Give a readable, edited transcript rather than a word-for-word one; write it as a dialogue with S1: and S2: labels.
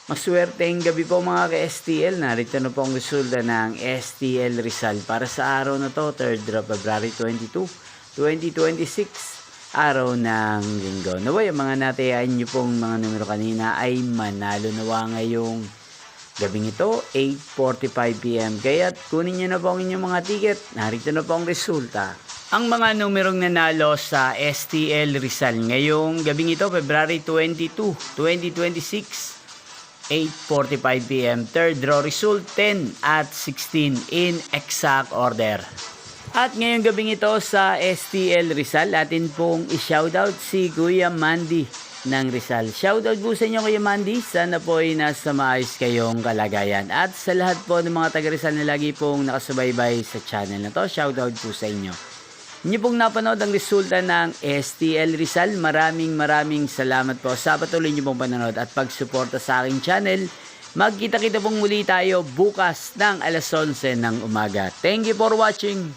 S1: Maswerteng gabi po mga ka-STL. Narito na po ang resulta ng STL Rizal para sa araw na to, 3rd of February 22, 2026, araw ng linggo. Naway, ang mga natayaan nyo pong mga numero kanina ay manalo nawa ngayong gabing ito, 8:45 PM. Kaya't kunin nyo na po ang inyong mga ticket. Narito na po ang resulta. Ang mga numerong nanalo sa STL Rizal ngayong gabing ito, February 22, 2026, 8:45 PM. Third draw result 10 at 16 in exact order. At ngayong gabing ito sa STL Rizal, atin pong i-shoutout si Kuya Mandy ng Rizal. Shoutout po sa inyo Kuya Mandy. Sana po ay nasa maayos kayong kalagayan. At sa lahat po ng mga taga Rizal na lagi pong nakasubaybay sa channel na to, shoutout po sa inyo. Inyo pong napanood ang resulta ng STL Rizal. Maraming salamat po sa patuloy nyo pong panonood at pagsuporta sa aking channel. Magkita-kita pong muli tayo bukas ng alas 11 ng umaga. Thank you for watching.